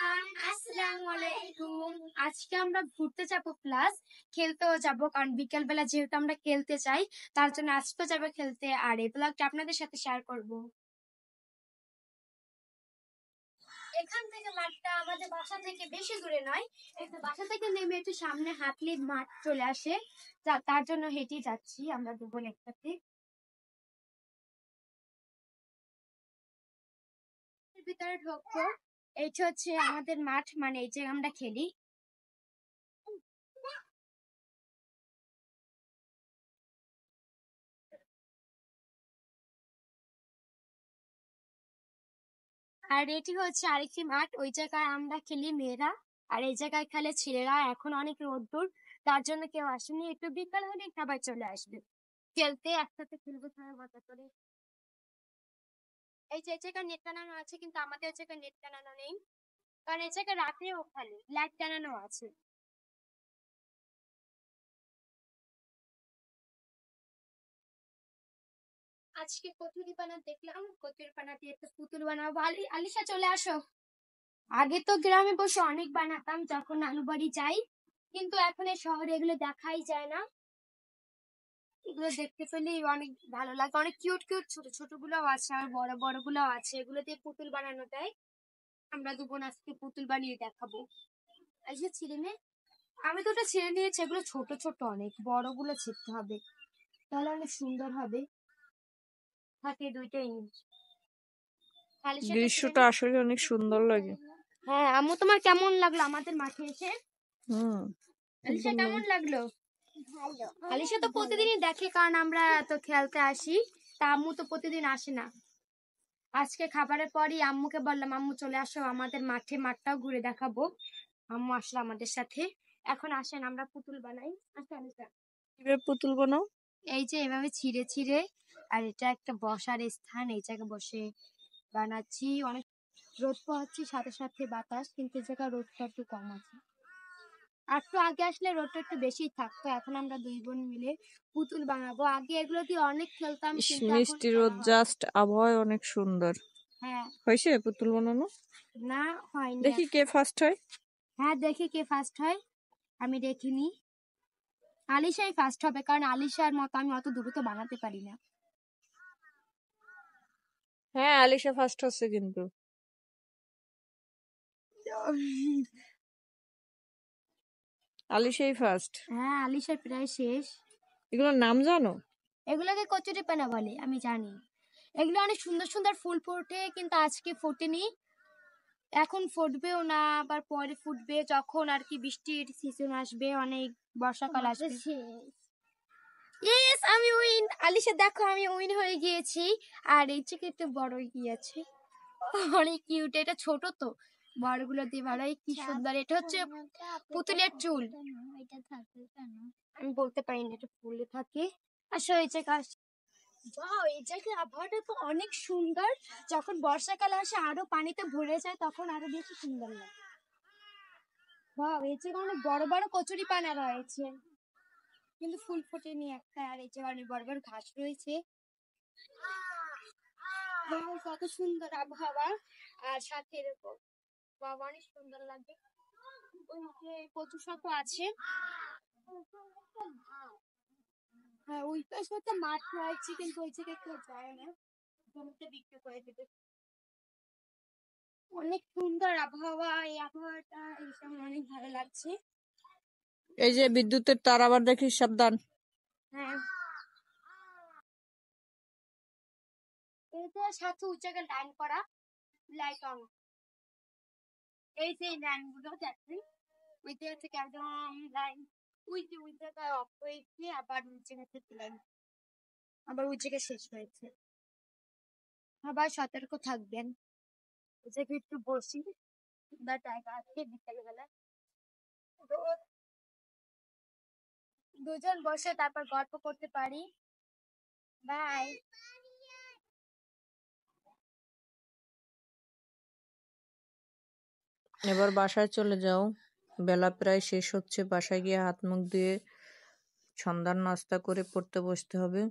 Everyone, আসসালামু আলাইকুম। আজকে আমরা ঘুরতে যাব প্লাস খেলতেও যাব, কারণ বিকেল বেলা যেহেতু আমরা খেলতে চাই তার জন্য আজকে যাব খেলতে। আর এই ব্লগটা আপনাদের সাথে শেয়ার করব। এখান থেকে মাঠটা আমাদের বাসা থেকে বেশি দূরে নয়, একটু বাসা থেকে নেমে একটু সামনে হাঁটলে মাঠ চলে আসে। তার জন্য হেঁটেই যাচ্ছি আমরা দুজন একসাথে। ভিতরে ঢুকবো। এইটা হচ্ছে আমাদের মাঠ, মানে এই যে আমরা খেলি। আর এটি হচ্ছে আরেকটি মাঠ, ওই জায়গায় আমরা খেলি মেয়েরা, আর এই জায়গায় খেলে ছেলেরা। এখন অনেক রোদ্দুর, তার জন্য কেউ আসেনি, একটু বিকাল হলে সবাই চলে আসবে খেলতে, একসাথে খেলবো সবাই মজা করে। এই যে এই জায়গায় নেট টানানো আছে, কিন্তু আমাদের জায়গায় নেট টানানো নেই, কারণ এই জায়গায় রাত্রেও খেলে, লাইট টানানো আছে। আজকে কচুরি পানা দেখলাম, কচুরি পানা দিয়ে একটা পুতুল বানাবো। আলিশা চলে আসো। আগে তো গ্রামে বসে অনেক বানাতাম যখন নানু বাড়ি যাই, কিন্তু এখন এই শহরে এগুলো দেখাই যায় না। এগুলো দেখতে পেলেই অনেক ভালো লাগে, অনেক কিউট কিউট ছোট ছোট গুলোও আছে আর বড় বড় গুলোও আছে, এগুলো দিয়ে পুতুল বানানো যায়। আমরা দুবোন আজকে পুতুল বানিয়ে দেখাবো। এই যে ছিঁড়ে নে। আমি তো ওটা ছিঁড়ে নিয়েছি, এগুলো ছোট ছোট, অনেক বড় গুলো ছিঁড়তে হবে, তাহলে অনেক সুন্দর হবে। থাকে দুইটাই ইঞ্চ। দৃশ্যটা আসলে অনেক সুন্দর লাগে। হ্যাঁ আম্মু, তোমার কেমন লাগলো আমাদের মাঠে এসে? আলিশা সুন্দর কেমন লাগে। লাগলো? আলিশা তো প্রতিদিনই দেখে, কারণ আমরা তো খেলতে আসি, তা আম্মু তো প্রতিদিন আসে না। আজকে খাবারের পরই আম্মুকে বললাম, আম্মু চলে আসো আমাদের মাঠে, মাঠটাও ঘুরে দেখাবো। আম্মু আসলো আমাদের সাথে। এখন আসেন আমরা পুতুল বানাই। আচ্ছা আলিশা, কিভাবে পুতুল বানাও? এই যে এভাবে ছিঁড়ে ছিঁড়ে, আর এটা একটা বসার স্থান, এই জায়গায় বসে বানাচ্ছি। অনেক রোদ পোহাচ্ছি, সাথে সাথে বাতাস, কিন্তু এই জায়গায় রোদটা একটু কম আছে। আর একটু আগে আসলে রোদটা একটু বেশি থাকতো। এখন আমরা দুই বোন মিলে পুতুল বানাবো। আগে এগুলো দিয়ে অনেক খেলতাম, কিন্তু এখন মিষ্টি রোদ, খেলা হয় না। জাস্ট আবহাওয়া অনেক সুন্দর। হ্যাঁ। হয়েছে পুতুল বানানো? না, হয়নি। দেখি কে ফার্স্ট হয়। হ্যাঁ, দেখি কে ফার্স্ট হয়। আমি দেখিনি। আলিশাই ফার্স্ট হবে, কারণ আলিশার মতো আমি অত দ্রুত বানাতে পারি না। হ্যাঁ, আলিশা ফার্স্ট হচ্ছে কিন্তু। আলিশাই ফার্স্ট। হ্যাঁ, আলিশার প্রায় শেষ। এগুলোর নাম জানো? এগুলোকে কচুরি পানা বলে, আমি জানি। এগুলো অনেক সুন্দর সুন্দর ফুল ফোটে, কিন্তু আজকে ফোটেনি। এখন ফুটবেও না, আবার পরে ফুটবে যখন আর কি বৃষ্টির সিজন আসবে, অনেক বর্ষাকাল আসবে। ইয়েস, আমি উইন। আলিশা দেখো, আমি উইন হয়ে গিয়েছি। আর এই থেকে একটু বড় গিয়েছে, অনেক কিউট। এটা ছোট তো, বড়গুলো দিয়ে বাড়াই, কি সুন্দর। এটা হচ্ছে পুতুলের চুল। আমি বলতে পারি না, এটা ফুলে থাকে। আসো এই জায়গায়। ওয়াও, এই জায়গার আবহাওয়াটা তো অনেক সুন্দর। যখন বর্ষাকাল আসে আরো পানিতে ভরে যায়, তখন আরো বেশি সুন্দর লাগে। ওয়াও, এই জায়গায় অনেক বড় বড় কচুরি পানা রয়েছে, কিন্তু ফুল ফোটেনি একটা। আর এই জায়গায় অনেক বড় বড় ঘাস রয়েছে। ওয়াও, কত সুন্দর আবহাওয়া। আর সাথে এরকম, বাবা, অনেক সুন্দর লাগে। ওই যে কচু শাকও আছে। হ্যাঁ, ওই পাশে একটা মাঠ রয়েছে, কিন্তু ওই জায়গায় কেউ যায় না, জমিতে বিক্রি করে দেবে। অনেক সুন্দর আবহাওয়া, এই আবহাওয়াটা এই সময় অনেক ভালো লাগছে। এই যে বিদ্যুতের তার, আবার দেখিস, সাবধান। হ্যাঁ, এটা সাথে ওই জায়গায় লাইন করা, লাইট অন। এই যে লাইন গুলো দেখছেন, ওই জায়গা থেকে একদম লাইন, ওই জায়গায় অফ হয়েছে, আবার ওই জায়গা থেকে লাইন, আবার ওই জায়গায় শেষ হয়েছে। আবার সতর্ক থাকবেন। ওই জায়গায় একটু বসি, সুন্দর জায়গা আছে বিকেলবেলা, দুজন বসে তারপর গল্প করতে পারি। বাই। এবার বাসায় চলে যাও, বেলা প্রায় শেষ হচ্ছে। বাসায় গিয়ে হাত মুখ ধুয়ে সন্ধ্যার নাস্তা করে পড়তে বসতে হবে।